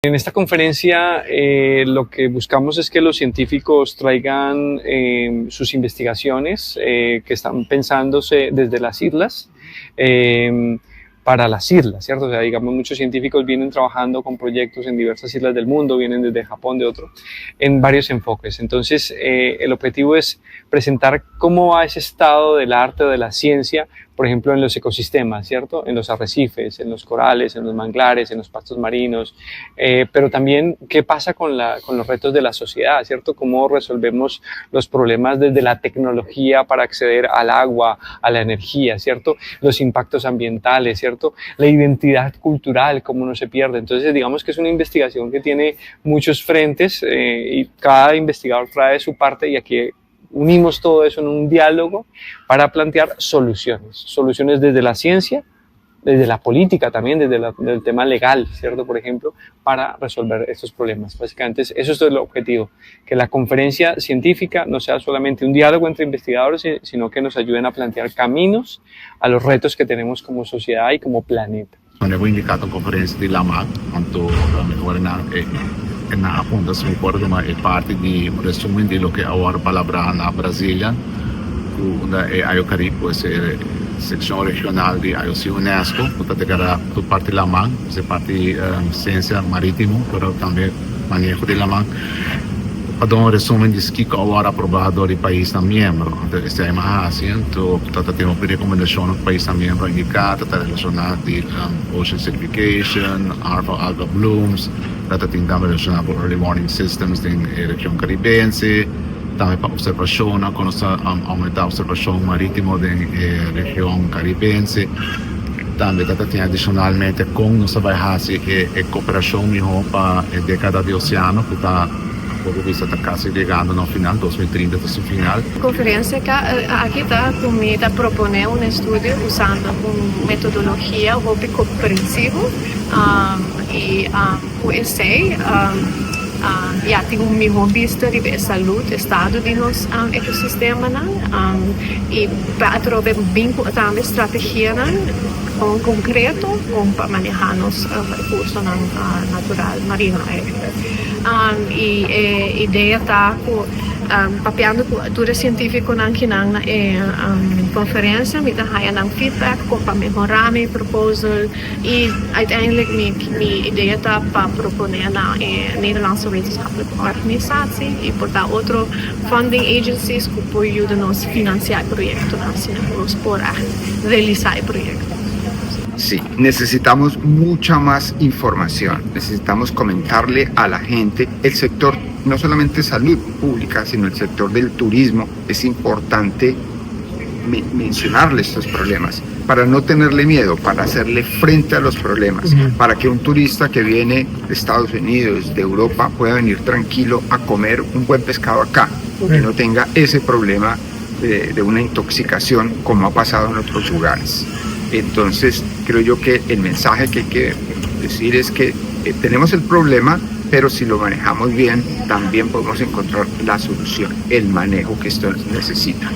En esta conferencia lo que buscamos es que los científicos traigan sus investigaciones que están pensándose desde las islas para las islas, ¿cierto? O sea, digamos, muchos científicos vienen trabajando con proyectos en diversas islas del mundo, vienen desde Japón, de otro, en varios enfoques. Entonces, el objetivo es presentar cómo va ese estado del arte o de la ciencia, por ejemplo, en los ecosistemas, ¿cierto? En los arrecifes, en los corales, en los manglares, en los pastos marinos, pero también qué pasa con los retos de la sociedad, ¿cierto? Cómo resolvemos los problemas desde la tecnología para acceder al agua, a la energía, ¿cierto? Los impactos ambientales, ¿cierto? La identidad cultural, cómo no se pierde. Entonces, digamos que es una investigación que tiene muchos frentes y cada investigador trae su parte y aquí unimos todo eso en un diálogo para plantear soluciones desde la ciencia, desde la política también, desde el tema legal, ¿cierto? Por ejemplo, para resolver estos problemas. Básicamente eso es el objetivo, que la conferencia científica no sea solamente un diálogo entre investigadores, sino que nos ayuden a plantear caminos a los retos que tenemos como sociedad y como planeta. Avevo indicato a conferenza di Lamarck, quanto agora na fundação Corda, ma è parte di un resumen di lo che ora palabra na Brasília, onde é o Caribe, essa secção regional de IOC UNESCO, portanto era tudo parte de Lamarck, essa parte ciência marítimo, mas também manejo de Lamarck. Para un resumen de que agora aprovado do país membro, este é mais assim, então temos recomendação do país membro indicada, está relacionado com Ocean Certification, Alga Blooms, tem também relacionado com Early Warning Systems na região caribense, também para observação, aumentar a observação marítima na região caribense, também tem adicionalmente com nossa base cooperação melhor para a década de oceano, que está está casi llegando al final, 2030 es el final. La conferencia aquí está propone un estudio usando una metodología comprensiva y USA já tem mejor vista de salud, estado de los ecosistemas e para através também estratégia concreto para manejar os recursos naturais marinhos. E a ideia está papeando cultura científica aqui na conferência, me dá feedback para melhorar meu proposal e uiteindelijk minha ideia está para proponer na Nederlandse wetenschappelijke organisatie e portar outro funding agencies que podem nos financiar proyectos nacionales para realizar el proyecto. Sí, necesitamos mucha más información, necesitamos comentarle a la gente el sector, no solamente salud pública, sino el sector del turismo. Es importante mencionarle estos problemas para no tenerle miedo, para hacerle frente a los problemas, para que un turista que viene de Estados Unidos, de Europa, pueda venir tranquilo a comer un buen pescado acá, que no tenga ese problema de una intoxicación como ha pasado en otros lugares. Entonces, creo yo que el mensaje que hay que decir es que tenemos el problema, pero si lo manejamos bien, también podemos encontrar la solución, el manejo que esto necesita.